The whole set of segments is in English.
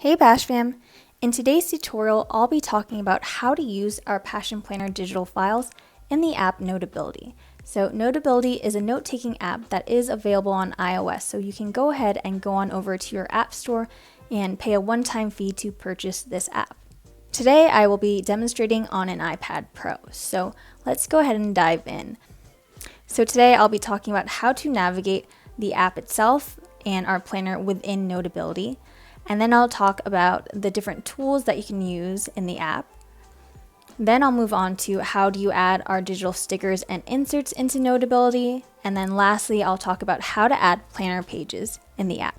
Hey Bash fam! In today's tutorial, I'll be talking about how to use our Passion Planner digital files in the app Notability. So Notability is a note-taking app that is available on iOS, so you can go ahead and go on over to your app store and pay a one-time fee to purchase this app. Today I will be demonstrating on an iPad Pro, so let's go ahead and dive in. So today I'll be talking about how to navigate the app itself and our planner within Notability. And then I'll talk about the different tools that you can use in the app. Then I'll move on to how do you add our digital stickers and inserts into Notability. And then lastly, I'll talk about how to add planner pages in the app.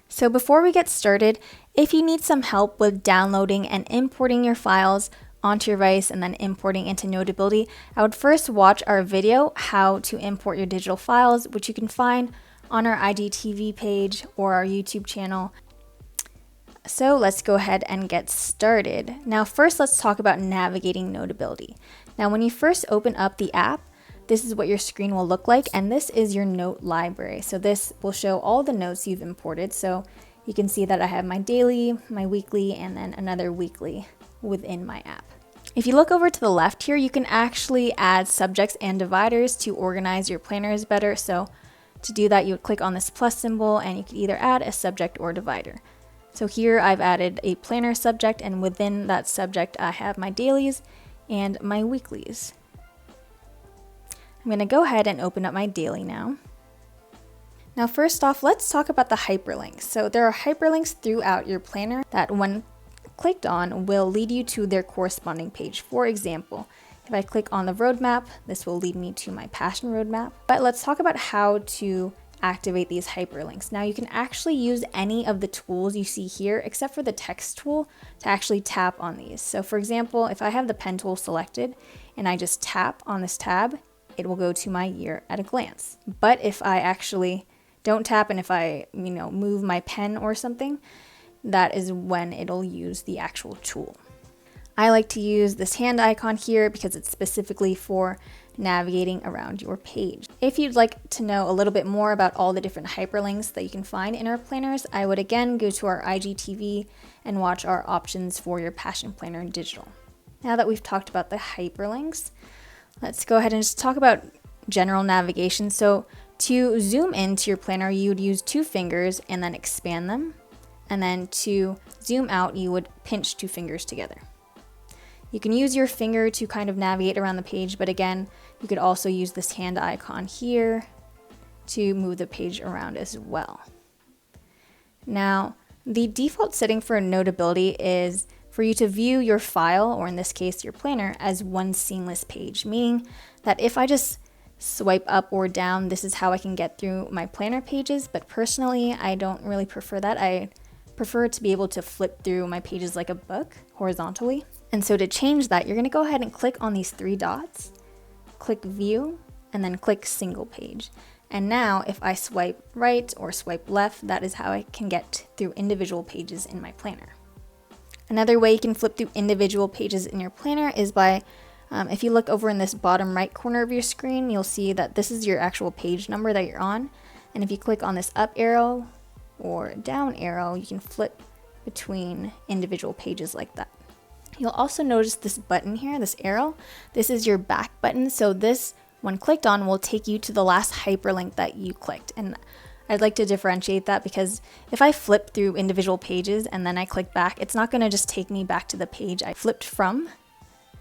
So before we get started, if you need some help with downloading and importing your files onto your device and then importing into Notability, I would first watch our video, how to import your digital files, which you can find on our IGTV page or our YouTube channel. So let's go ahead and get started. Now first let's talk about navigating Notability. Now when you first open up the app, this is what your screen will look like, and this is your note library. So this will show all the notes you've imported. So you can see that I have my daily, my weekly, and then another weekly within my app. If you look over to the left here, you can actually add subjects and dividers to organize your planners better. So to do that, you would click on this plus symbol and you could either add a subject or divider. So here I've added a planner subject, and within that subject I have my dailies and my weeklies. I'm going to go ahead and open up my daily now. Now first off, let's talk about the hyperlinks. So there are hyperlinks throughout your planner that when clicked on will lead you to their corresponding page. For example, if I click on the roadmap, this will lead me to my passion roadmap. But let's talk about how to activate these hyperlinks. Now you can actually use any of the tools you see here except for the text tool to actually tap on these. So for example, if I have the pen tool selected and I just tap on this tab, it will go to my year at a glance. But if I actually don't tap and if I move my pen or something, that is when it'll use the actual tool. I like to use this hand icon here because it's specifically for navigating around your page. If you'd like to know a little bit more about all the different hyperlinks that you can find in our planners, I would again go to our IGTV and watch our options for your Passion Planner Digital. Now that we've talked about the hyperlinks, let's go ahead and just talk about general navigation. So to zoom into your planner, you would use two fingers and then expand them. And then to zoom out, you would pinch two fingers together. You can use your finger to kind of navigate around the page, but again, you could also use this hand icon here to move the page around as well. Now, the default setting for Notability is for you to view your file, or in this case, your planner, as one seamless page, meaning that if I just swipe up or down, this is how I can get through my planner pages, but personally, I don't really prefer that. I prefer to be able to flip through my pages like a book horizontally. And so to change that, you're going to go ahead and click on these three dots, click view, and then click single page. And now if I swipe right or swipe left, that is how I can get through individual pages in my planner. Another way you can flip through individual pages in your planner is by, if you look over in this bottom right corner of your screen, you'll see that this is your actual page number that you're on. And if you click on this up arrow or down arrow, you can flip between individual pages like that. You'll also notice this button here, this arrow. This is your back button. So this, when clicked on, will take you to the last hyperlink that you clicked. And I'd like to differentiate that because if I flip through individual pages and then I click back, it's not going to just take me back to the page I flipped from.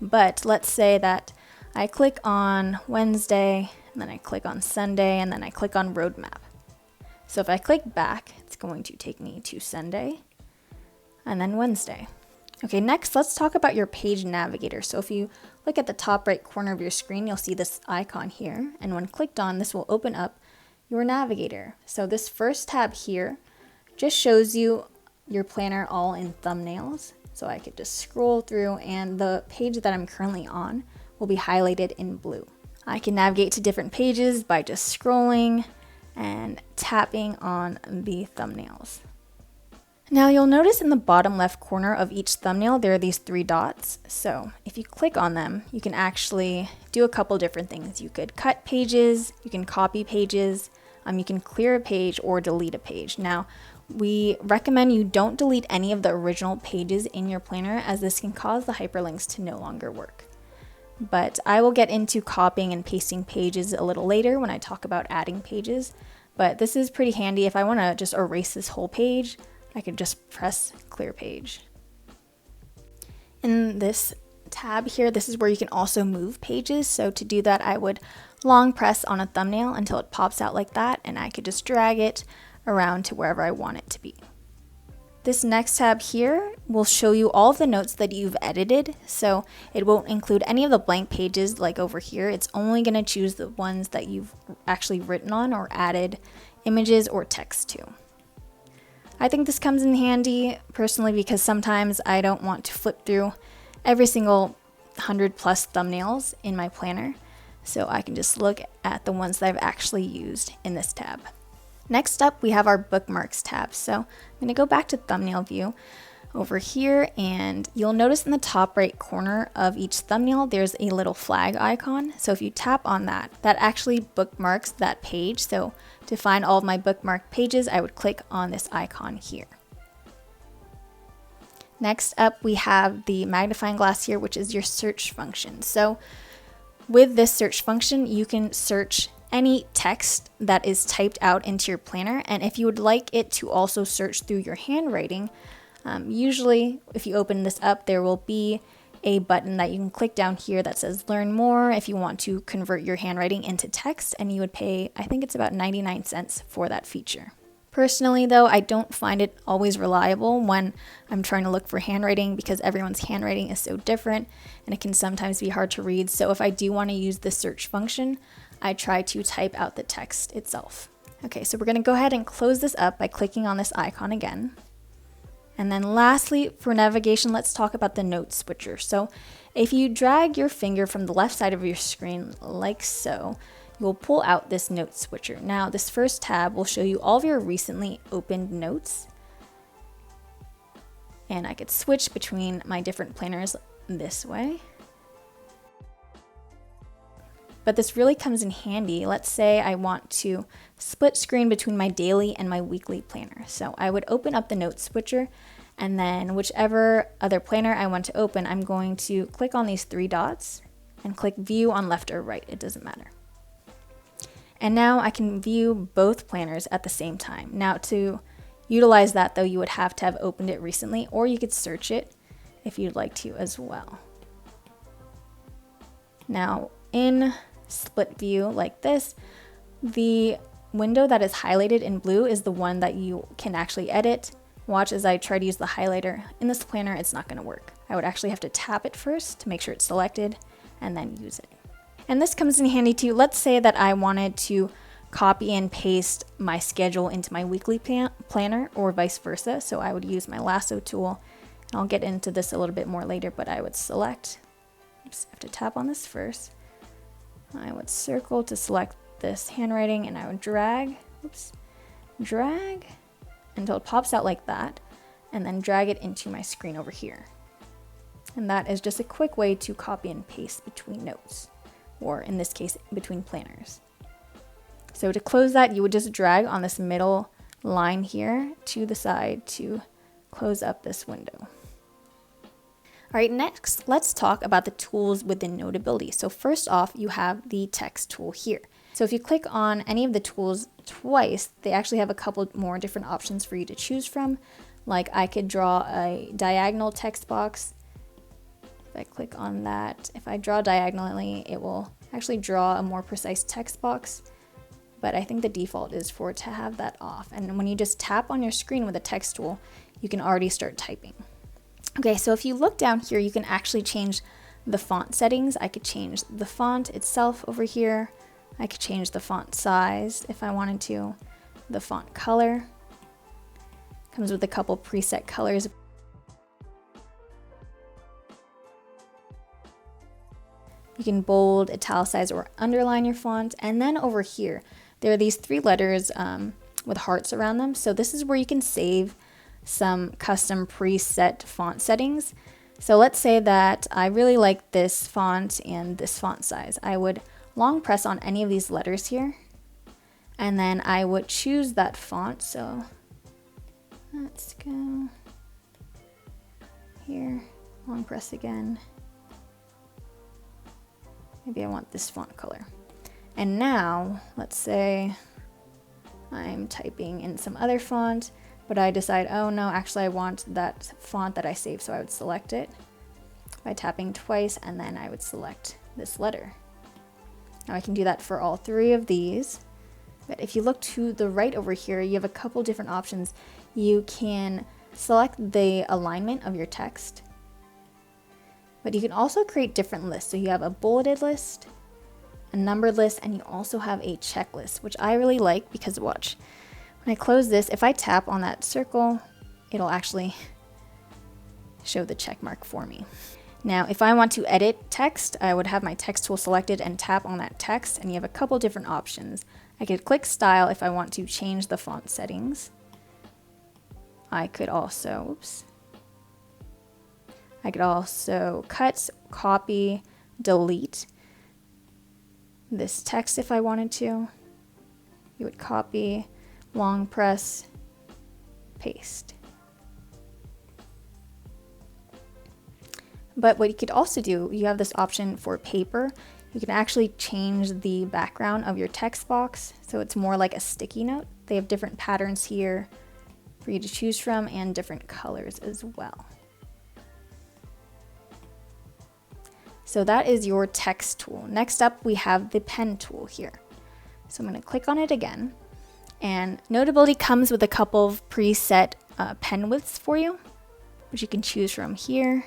But let's say that I click on Wednesday, and then I click on Sunday, and then I click on roadmap. So if I click back, it's going to take me to Sunday and then Wednesday. Okay, next let's talk about your page navigator. So if you look at the top right corner of your screen, you'll see this icon here, and when clicked on, this will open up your navigator. So this first tab here just shows you your planner all in thumbnails. So I could just scroll through and the page that I'm currently on will be highlighted in blue. I can navigate to different pages by just scrolling and tapping on the thumbnails. Now you'll notice in the bottom left corner of each thumbnail there are these three dots. So if you click on them, you can actually do a couple different things. You could cut pages, you can copy pages, you can clear a page or delete a page. Now We recommend you don't delete any of the original pages in your planner, as this can cause the hyperlinks to no longer work. But I will get into copying and pasting pages a little later when I talk about adding pages. But this is pretty handy. If I want to just erase this whole page, I could just press clear page. In this tab here, this is where you can also move pages. So to do that, I would long press on a thumbnail until it pops out like that, and I could just drag it around to wherever I want it to be. This next tab here will show you all of the notes that you've edited, so it won't include any of the blank pages like over here. It's only going to choose the ones that you've actually written on or added images or text to. I think this comes in handy personally because sometimes I don't want to flip through every single 100+ thumbnails in my planner, so I can just look at the ones that I've actually used in this tab. Next up, we have our bookmarks tab. So I'm going to go back to thumbnail view over here, and you'll notice in the top right corner of each thumbnail, there's a little flag icon. So if you tap on that, that actually bookmarks that page. So to find all of my bookmark pages, I would click on this icon here. Next up, we have the magnifying glass here, which is your search function. So with this search function, you can search any text that is typed out into your planner, and if you would like it to also search through your handwriting, usually if you open this up, there will be a button that you can click down here that says learn more if you want to convert your handwriting into text, and you would pay, I think it's about 99 cents for that feature. Personally though, I don't find it always reliable when I'm trying to look for handwriting because everyone's handwriting is so different and it can sometimes be hard to read. So if I do want to use the search function, I try to type out the text itself. Okay, so we're going to go ahead and close this up by clicking on this icon again. And then lastly, for navigation, let's talk about the note switcher. So if you drag your finger from the left side of your screen like so, you'll pull out this note switcher. Now, this first tab will show you all of your recently opened notes. And I could switch between my different planners this way. But this really comes in handy. Let's say I want to split screen between my daily and my weekly planner. So I would open up the note switcher, and then whichever other planner I want to open, I'm going to click on these three dots and click view on left or right. It doesn't matter. And now I can view both planners at the same time. Now to utilize that though, you would have to have opened it recently, or you could search it if you'd like to as well. Now in split view like this, the window that is highlighted in blue is the one that you can actually edit. Watch as I try to use the highlighter. In this planner, it's not going to work. I would actually have to tap it first to make sure it's selected and then use it. And this comes in handy too. Let's say that I wanted to copy and paste my schedule into my weekly planner or vice versa. So I would use my Lasso Tool. And I'll get into this a little bit more later, but I would select, I have to tap on this first. I would circle to select this handwriting, and I would drag until it pops out like that, and then drag it into my screen over here. And that is just a quick way to copy and paste between notes, or in this case, between planners. So to close that, you would just drag on this middle line here to the side to close up this window. All right, next, let's talk about the tools within Notability. So first off, you have the text tool here. So if you click on any of the tools twice, they actually have a couple more different options for you to choose from. Like I could draw a diagonal text box. If I click on that, if I draw diagonally, it will actually draw a more precise text box. But I think the default is for it to have that off. And when you just tap on your screen with a text tool, you can already start typing. Okay, so if you look down here, you can actually change the font settings. I could change the font itself over here. I could change the font size if I wanted to, the font color. Comes with a couple preset colors. You can bold, italicize, or underline your font. And then over here, there are these three letters with hearts around them. So this is where you can save some custom preset font settings. So let's say that I really like this font and this font size. I would long press on any of these letters here, and then I would choose that font. So Let's go here, long press again. Maybe I want this font color. And now, let's say I'm typing in some other font, but I decide, oh no, actually I want that font that I saved, so I would select it by tapping twice, and then I would select this letter. Now I can do that for all 3 of these, but if you look to the right over here, you have a couple different options. You can select the alignment of your text, but you can also create different lists. So you have a bulleted list, a numbered list, and you also have a checklist, which I really like because watch, when I close this, if I tap on that circle, it'll actually show the check mark for me. Now, if I want to edit text, I would have my text tool selected and tap on that text, and you have a couple different options. I could click style if I want to change the font settings. I could also, cut, copy, delete this text if I wanted to. You would copy, long press, paste. But what you could also do, you have this option for paper. You can actually change the background of your text box so it's more like a sticky note. They have different patterns here for you to choose from and different colors as well. So that is your text tool. Next up, we have the pen tool here. So I'm going to click on it again. And Notability comes with a couple of preset pen widths for you, which you can choose from here.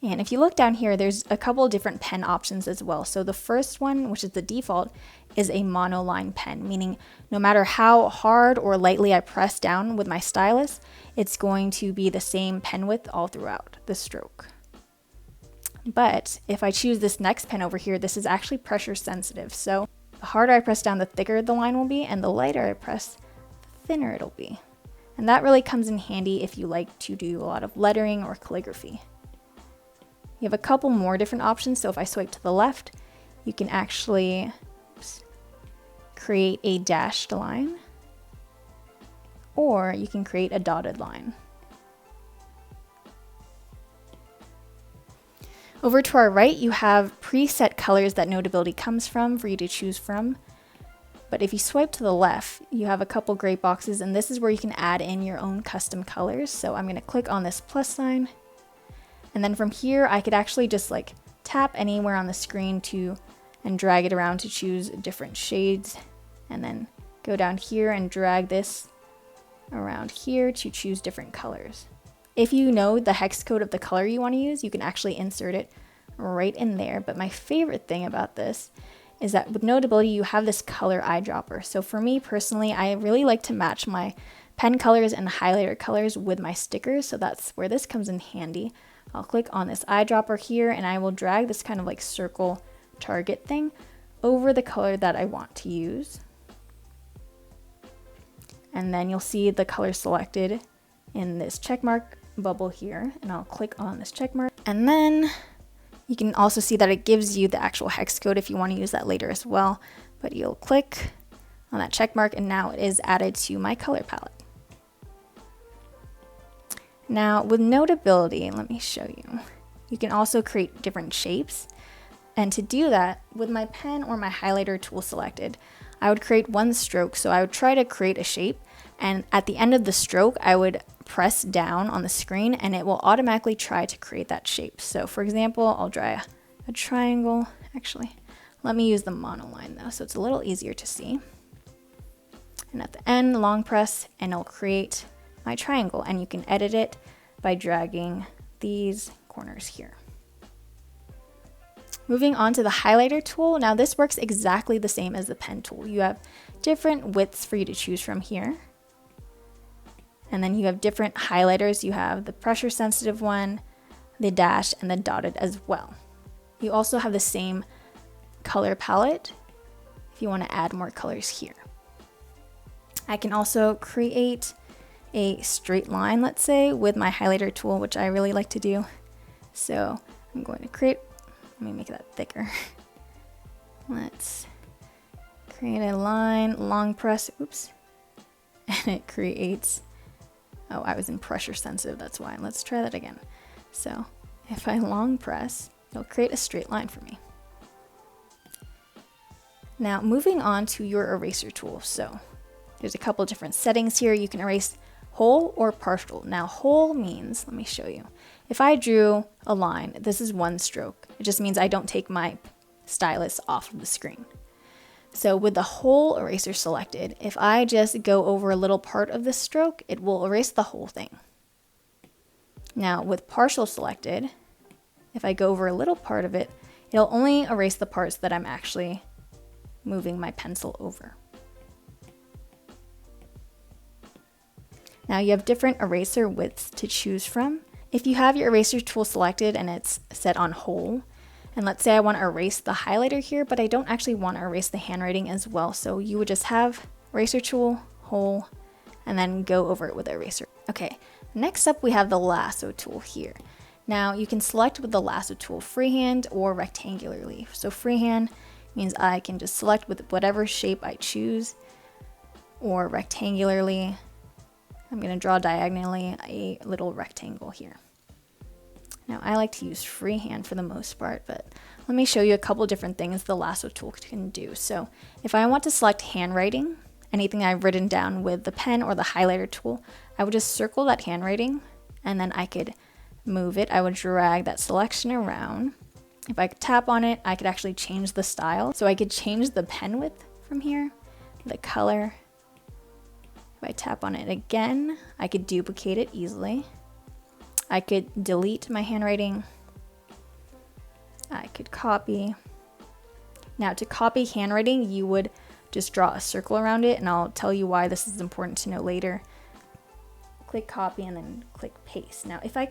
And if you look down here, there's a couple different pen options as well. So the first one, which is the default, is a monoline pen, meaning no matter how hard or lightly I press down with my stylus, it's going to be the same pen width all throughout the stroke. But if I choose this next pen over here, this is actually pressure sensitive. So the harder I press down, the thicker the line will be, and the lighter I press, the thinner it'll be. And that really comes in handy if you like to do a lot of lettering or calligraphy. You have a couple more different options. So if I swipe to the left, you can actually create a dashed line, or you can create a dotted line. Over to our right, you have preset colors that Notability comes from for you to choose from. But if you swipe to the left, you have a couple gray boxes, and this is where you can add in your own custom colors. So I'm going to click on this plus sign. And then from here, I could actually just like tap anywhere on the screen and drag it around to choose different shades, and then go down here and drag this around here to choose different colors. If you know the hex code of the color you want to use, you can actually insert it right in there. But my favorite thing about this is that with Notability, you have this color eyedropper. So for me personally, I really like to match my pen colors and highlighter colors with my stickers. So that's where this comes in handy. I'll click on this eyedropper here, and I will drag this kind of like circle target thing over the color that I want to use. And then you'll see the color selected in this checkmark bubble here, and I'll click on this checkmark. And then you can also see that it gives you the actual hex code if you want to use that later as well. But you'll click on that checkmark, and now it is added to my color palette. Now with Notability, let me show you. You can also create different shapes. And to do that, with my pen or my highlighter tool selected, I would create one stroke. So I would try to create a shape, and at the end of the stroke, I would press down on the screen and it will automatically try to create that shape. So for example, I'll draw a triangle. Actually, let me use the monoline though, so it's a little easier to see. And at the end, long press, and it'll create my triangle, and you can edit it by dragging these corners here. Moving on to the highlighter tool. Now this works exactly the same as the pen tool. You have different widths for you to choose from here. And then you have different highlighters. You have the pressure sensitive one, the dash, and the dotted as well. You also have the same color palette if you want to add more colors here. I can also create a straight line, let's say, with my highlighter tool, which I really like to do. So I'm going to create, let me make that thicker. Let's create a line, long press, oops, and it creates, oh, I was in pressure sensitive, that's why. Let's try that again. So if I long press, it'll create a straight line for me. Now moving on to your eraser tool. So there's a couple different settings here. You can erase whole or partial. Now whole means, let me show you. If I drew a line, this is one stroke. It just means I don't take my stylus off of the screen. So with the whole eraser selected, if I just go over a little part of the stroke, it will erase the whole thing. Now with partial selected, if I go over a little part of it, it'll only erase the parts that I'm actually moving my pencil over. Now you have different eraser widths to choose from. If you have your eraser tool selected and it's set on whole, and let's say I want to erase the highlighter here, but I don't actually want to erase the handwriting as well, so you would just have eraser tool, whole, and then go over it with the eraser. Okay, next up we have the lasso tool here. Now you can select with the lasso tool freehand or rectangularly. So freehand means I can just select with whatever shape I choose, or rectangularly, I'm going to draw diagonally a little rectangle here. Now I like to use freehand for the most part, but let me show you a couple different things the lasso tool can do. So if I want to select handwriting, anything I've written down with the pen or the highlighter tool, I would just circle that handwriting and then I could move it. I would drag that selection around. If I could tap on it, I could actually change the style. So I could change the pen width from here, the color. If I tap on it again, I could duplicate it easily. I could delete my handwriting. I could copy. Now to copy handwriting, you would just draw a circle around it, and I'll tell you why this is important to know later. Click copy and then click paste. Now if I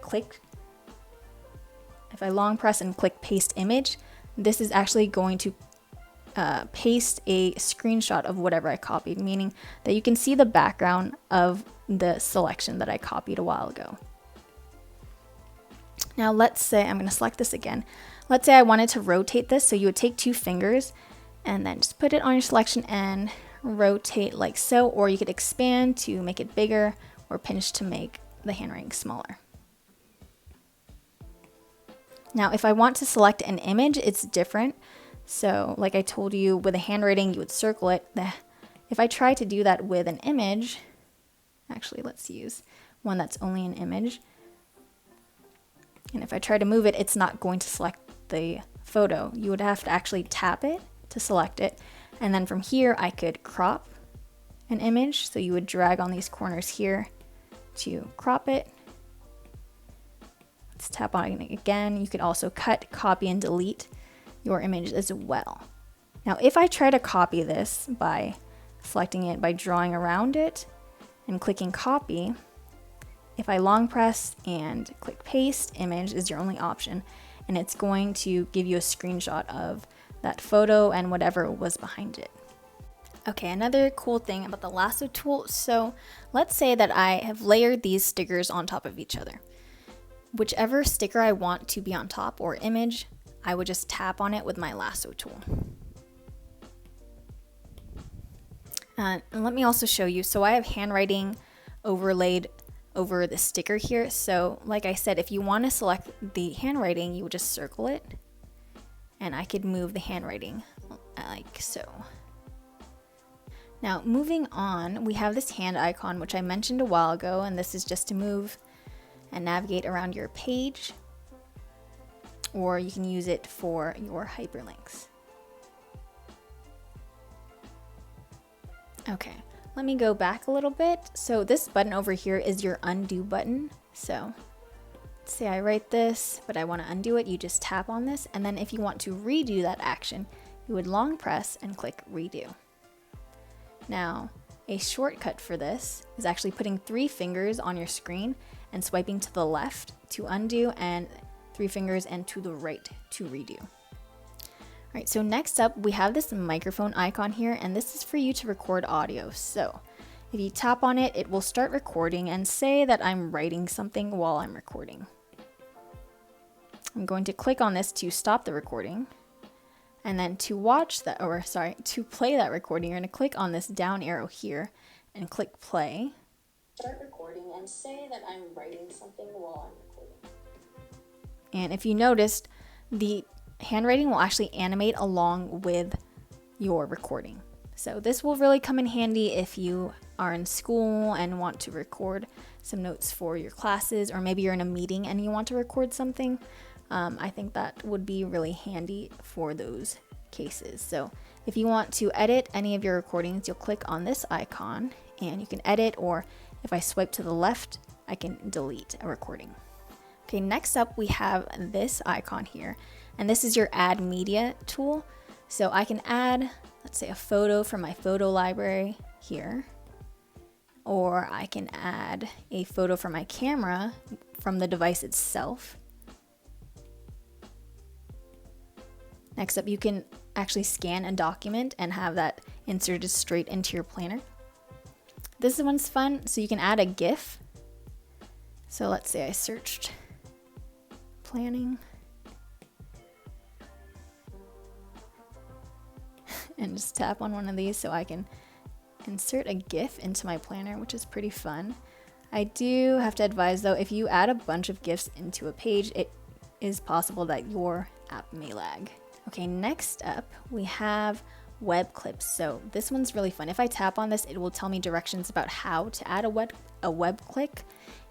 long press and click paste image, this is actually going to paste a screenshot of whatever I copied, meaning that you can see the background of the selection that I copied a while ago. Now let's say, I'm going to select this again. Let's say I wanted to rotate this, so you would take 2 fingers and then just put it on your selection and rotate like so, or you could expand to make it bigger or pinch to make the handwriting smaller. Now if I want to select an image, it's different. So like I told you, with a handwriting, you would circle it. If I try to do that with an image, actually let's use one that's only an image. And if I try to move it, it's not going to select the photo. You would have to actually tap it to select it. And then from here, I could crop an image. So you would drag on these corners here to crop it. Let's tap on it again. You could also cut, copy, and delete your image as well. Now, if I try to copy this by selecting it by drawing around it and clicking copy, if I long press and click paste, image is your only option, and it's going to give you a screenshot of that photo and whatever was behind it. Okay, another cool thing about the lasso tool, so let's say that I have layered these stickers on top of each other. Whichever sticker I want to be on top or image, I would just tap on it with my lasso tool. And let me also show you, so I have handwriting overlaid over the sticker here. So like I said, if you want to select the handwriting, you would just circle it and I could move the handwriting like so. Now moving on, we have this hand icon, which I mentioned a while ago, and this is just to move and navigate around your page, or you can use it for your hyperlinks. Okay, let me go back a little bit. So this button over here is your undo button. So let's say I write this, but I want to undo it. You just tap on this, and then if you want to redo that action, you would long press and click redo. Now, a shortcut for this is actually putting 3 fingers on your screen and swiping to the left to undo and 3 fingers and to the right to redo. All right, so next up we have this microphone icon here, and this is for you to record audio. So if you tap on it, it will start recording, and say that I'm writing something while I'm recording. I'm going to click on this to stop the recording, And then to watch that, or sorry, to play that recording, you're going to click on this down arrow here and click play. Start recording and say that I'm writing something while I'm recording. And if you noticed, the handwriting will actually animate along with your recording. So this will really come in handy if you are in school and want to record some notes for your classes, or maybe you're in a meeting and you want to record something. I think that would be really handy for those cases. So if you want to edit any of your recordings, you'll click on this icon and you can edit, or if I swipe to the left, I can delete a recording. Okay, next up we have this icon here, and this is your add media tool. So I can add, let's say, a photo from my photo library here, or I can add a photo from my camera from the device itself. Next up, you can actually scan a document and have that inserted straight into your planner. This one's fun, so you can add a GIF. So let's say I searched planning and just tap on one of these so I can insert a GIF into my planner, which is pretty fun. I do have to advise though, if you add a bunch of GIFs into a page, it is possible that your app may lag. Okay, next up we have web clips. So this one's really fun. If I tap on this, it will tell me directions about how to add a web clip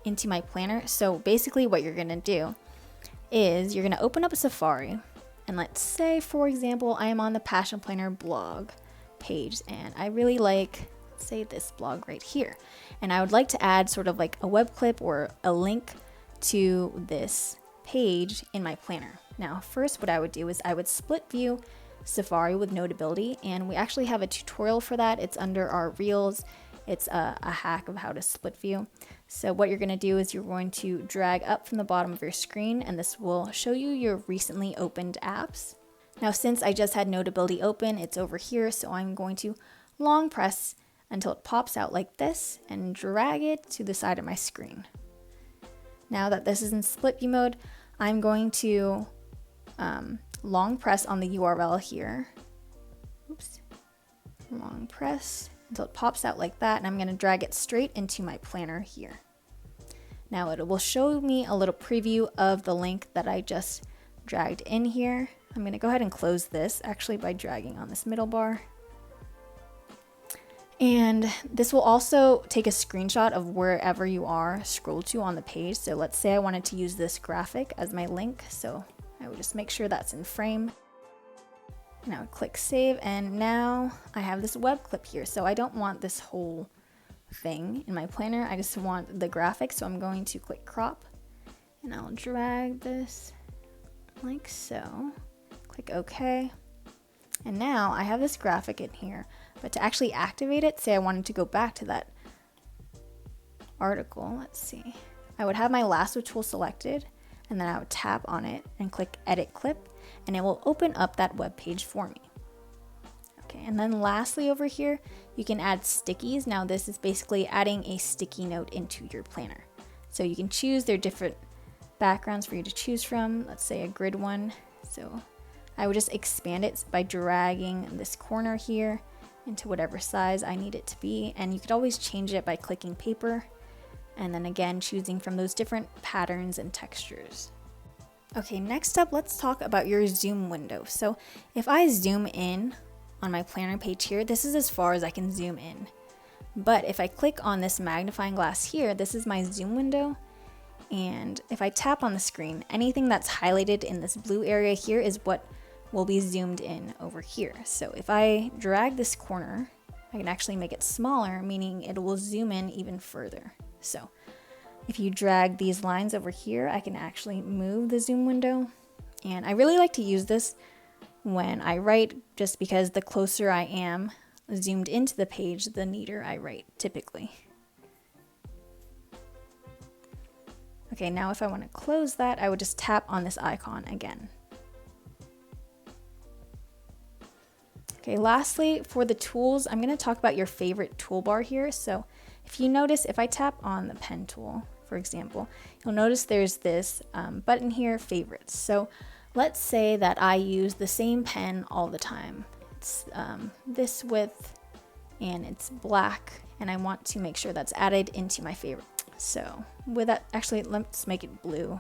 into my planner. So basically what you're gonna do is you're gonna open up a Safari, and let's say, for example, I am on the Passion Planner blog page and I really like, say, this blog right here. And I would like to add sort of like a web clip or a link to this page in my planner. Now, first what I would do is I would split view Safari with Notability, and we actually have a tutorial for that. It's under our Reels. It's a hack of how to split view. So what you're going to do is you're going to drag up from the bottom of your screen, and this will show you your recently opened apps. Now, since I just had Notability open, it's over here, so I'm going to long press until it pops out like this and drag it to the side of my screen. Now that this is in split view mode, I'm going to long press on the URL here. Oops. Long press until it pops out like that, and I'm going to drag it straight into my planner here. Now it will show me a little preview of the link that I just dragged in here. I'm going to go ahead and close this actually by dragging on this middle bar. And this will also take a screenshot of wherever you are scrolled to on the page. So let's say I wanted to use this graphic as my link. So I would just make sure that's in frame. Now click save, and now I have this web clip here. So I don't want this whole thing in my planner. I just want the graphic. So I'm going to click crop, and I'll drag this like so. Click OK. And now I have this graphic in here, but to actually activate it, say I wanted to go back to that article, let's see. I would have my Lasso Tool selected, and then I would tap on it and click Edit Clip, and it will open up that web page for me. Okay, and then lastly over here, you can add stickies. Now this is basically adding a sticky note into your planner. So you can choose, there are different backgrounds for you to choose from, let's say a grid one. So I would just expand it by dragging this corner here into whatever size I need it to be, and you could always change it by clicking paper, and then again choosing from those different patterns and textures. Okay, next up, let's talk about your zoom window. So if I zoom in on my planner page here, this is as far as I can zoom in. But if I click on this magnifying glass here, this is my zoom window. And if I tap on the screen, anything that's highlighted in this blue area here is what will be zoomed in over here. So if I drag this corner, I can actually make it smaller, meaning it will zoom in even further. So if you drag these lines over here, I can actually move the zoom window. And I really like to use this when I write, just because the closer I am zoomed into the page, the neater I write typically. Okay, now if I want to close that, I would just tap on this icon again. Okay, lastly, for the tools, I'm going to talk about your favorite toolbar here. So if you notice, if I tap on the pen tool, for example, you'll notice there's this button here, favorites. So let's say that I use the same pen all the time. It's this width and it's black, and I want to make sure that's added into my favorite. So with that, actually let's make it blue,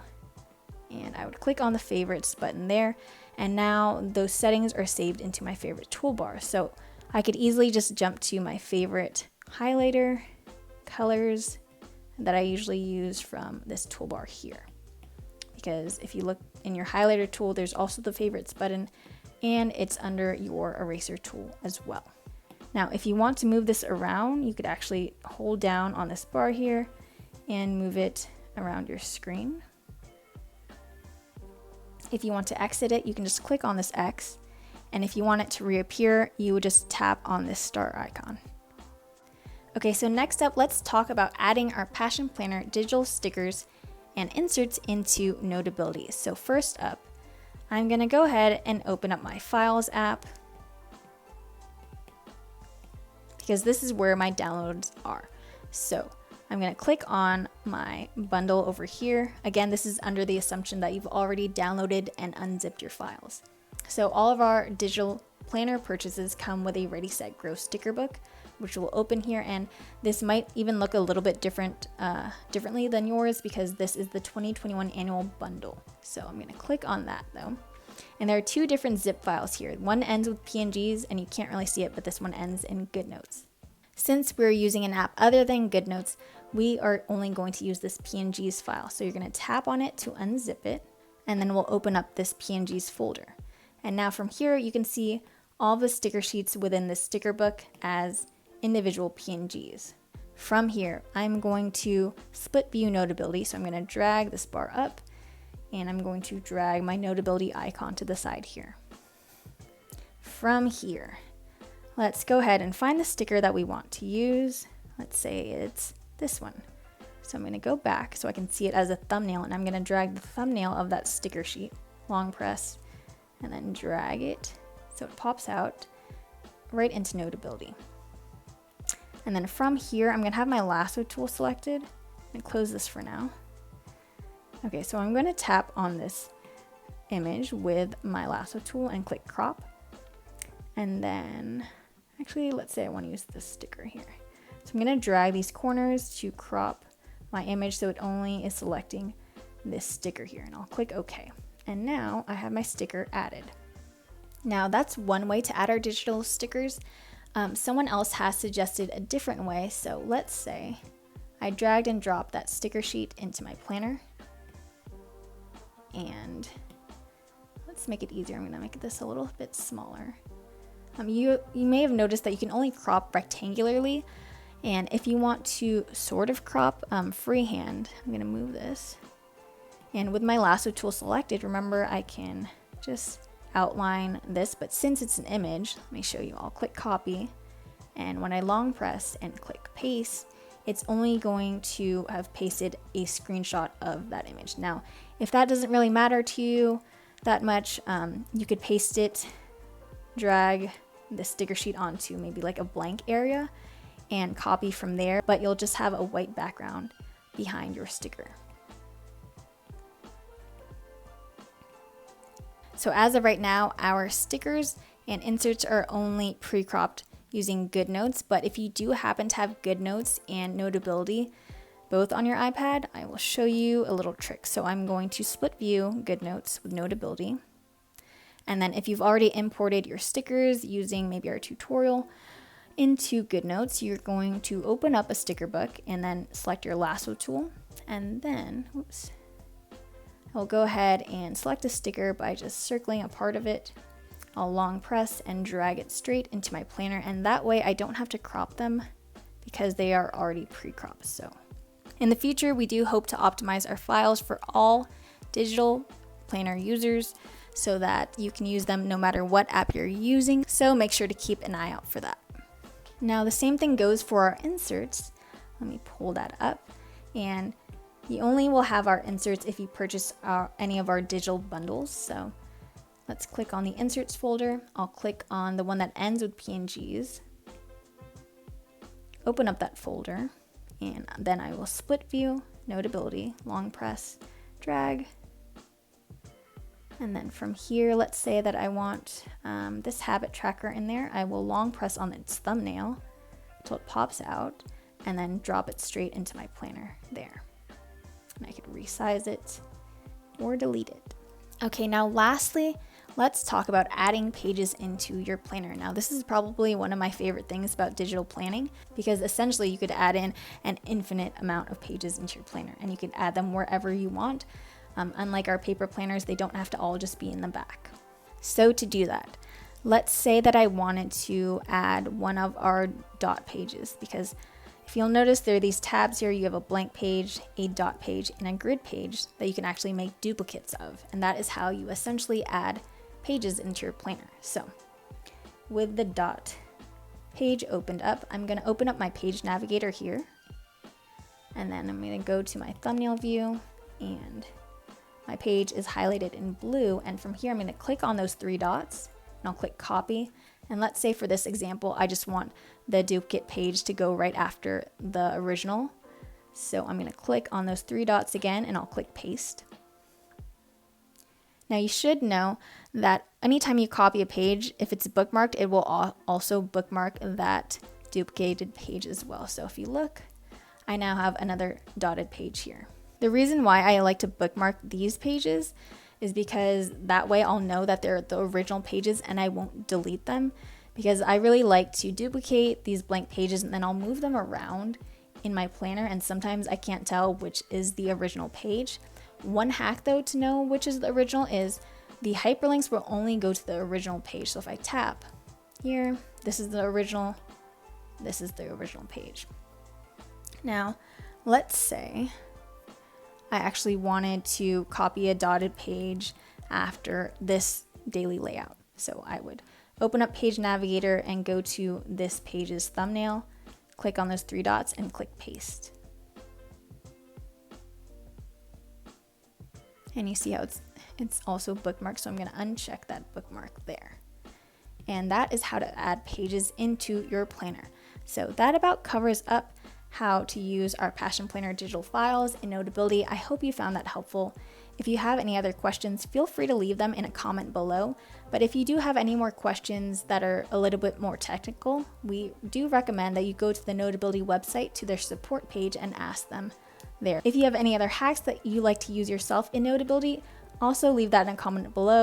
and I would click on the favorites button there, and now those settings are saved into my favorite toolbar. So I could easily just jump to my favorite highlighter colors that I usually use from this toolbar here. Because if you look in your highlighter tool, there's also the favorites button, and it's under your eraser tool as well. Now, if you want to move this around, you could actually hold down on this bar here and move it around your screen. If you want to exit it, you can just click on this X, and if you want it to reappear, you would just tap on this star icon. Okay, so next up, let's talk about adding our Passion Planner digital stickers and inserts into Notability. So first up, I'm gonna go ahead and open up my Files app, because this is where my downloads are. So I'm gonna click on my bundle over here. Again, this is under the assumption that you've already downloaded and unzipped your files. So all of our digital planner purchases come with a Ready, Set, Grow sticker book, which will open here, and this might even look a little bit differently than yours, because this is the 2021 annual bundle. So I'm gonna click on that though. And there are two different zip files here. One ends with PNGs and you can't really see it, but this one ends in GoodNotes. Since we're using an app other than GoodNotes, we are only going to use this PNGs file. So you're gonna tap on it to unzip it, and then we'll open up this PNGs folder. And now from here, you can see all the sticker sheets within the sticker book as individual PNGs. From here, I'm going to split view Notability. So I'm gonna drag this bar up, and I'm going to drag my Notability icon to the side here. From here, let's go ahead and find the sticker that we want to use. Let's say it's this one. So I'm gonna go back so I can see it as a thumbnail, and I'm gonna drag the thumbnail of that sticker sheet, long press, and then drag it so it pops out right into Notability. And then from here, I'm gonna have my Lasso Tool selected and close this for now. Okay, so I'm gonna tap on this image with my Lasso Tool and click crop. And then, actually, let's say I wanna use this sticker here. So I'm gonna drag these corners to crop my image so it only is selecting this sticker here, and I'll click OK. And now I have my sticker added. Now that's one way to add our digital stickers. Someone else has suggested a different way. So let's say I dragged and dropped that sticker sheet into my planner. And let's make it easier. I'm gonna make this a little bit smaller. You may have noticed that you can only crop rectangularly. And if you want to sort of crop freehand, I'm gonna move this. And with my Lasso Tool selected, remember I can just outline this, but since it's an image, let me show you. I'll click copy, and when I long press and click paste, it's only going to have pasted a screenshot of that image. Now, if that doesn't really matter to you that much, you could paste it, drag the sticker sheet onto maybe like a blank area and copy from there, but you'll just have a white background behind your sticker. So as of right now, our stickers and inserts are only pre-cropped using GoodNotes, but if you do happen to have GoodNotes and Notability both on your iPad, I will show you a little trick. So I'm going to split view GoodNotes with Notability. And then if you've already imported your stickers using maybe our tutorial into GoodNotes, you're going to open up a sticker book and then select your Lasso Tool. And then, I'll go ahead and select a sticker by just circling a part of it. I'll long press and drag it straight into my planner, and that way I don't have to crop them because they are already pre-cropped. So in the future, we do hope to optimize our files for all digital planner users so that you can use them no matter what app you're using. So make sure to keep an eye out for that. Now the same thing goes for our inserts. Let me pull that up, and you only will have our inserts if you purchase any of our digital bundles. So let's click on the inserts folder. I'll click on the one that ends with PNGs. Open up that folder, and then I will split view, Notability, long press, drag, And then from here, let's say that I want this habit tracker in there. I will long press on its thumbnail until it pops out and then drop it straight into my planner there. And I could resize it or delete it. Okay, now lastly, let's talk about adding pages into your planner. Now this is probably one of my favorite things about digital planning, because essentially you could add in an infinite amount of pages into your planner and you could add them wherever you want. Unlike our paper planners, they don't have to all just be in the back. So to do that, let's say that I wanted to add one of our dot pages, because if you'll notice, there are these tabs here. You have a blank page, a dot page, and a grid page that you can actually make duplicates of. And that is how you essentially add pages into your planner. So with the dot page opened up, I'm going to open up my page navigator here. And then I'm going to go to my thumbnail view, and my page is highlighted in blue. And from here, I'm going to click on those three dots and I'll click copy. And let's say for this example, I just want the duplicate page to go right after the original. So I'm going to click on those three dots again and I'll click paste. Now you should know that anytime you copy a page, if it's bookmarked, it will also bookmark that duplicated page as well. So if you look, I now have another dotted page here. The reason why I like to bookmark these pages is because that way I'll know that they're the original pages and I won't delete them, because I really like to duplicate these blank pages and then I'll move them around in my planner, and sometimes I can't tell which is the original page. One hack though to know which is the original is the hyperlinks will only go to the original page. So if I tap here, this is the original, this is the original page. Now let's say I actually wanted to copy a dotted page after this daily layout. So I would open up Page Navigator and go to this page's thumbnail, click on those three dots and click paste. And you see how it's also bookmarked, so I'm going to uncheck that bookmark there. And that is how to add pages into your planner. So that about covers up how to use our Passion Planner digital files in Notability. I hope you found that helpful. If you have any other questions, feel free to leave them in a comment below. But if you do have any more questions that are a little bit more technical, we do recommend that you go to the Notability website to their support page and ask them there. If you have any other hacks that you like to use yourself in Notability, also leave that in a comment below.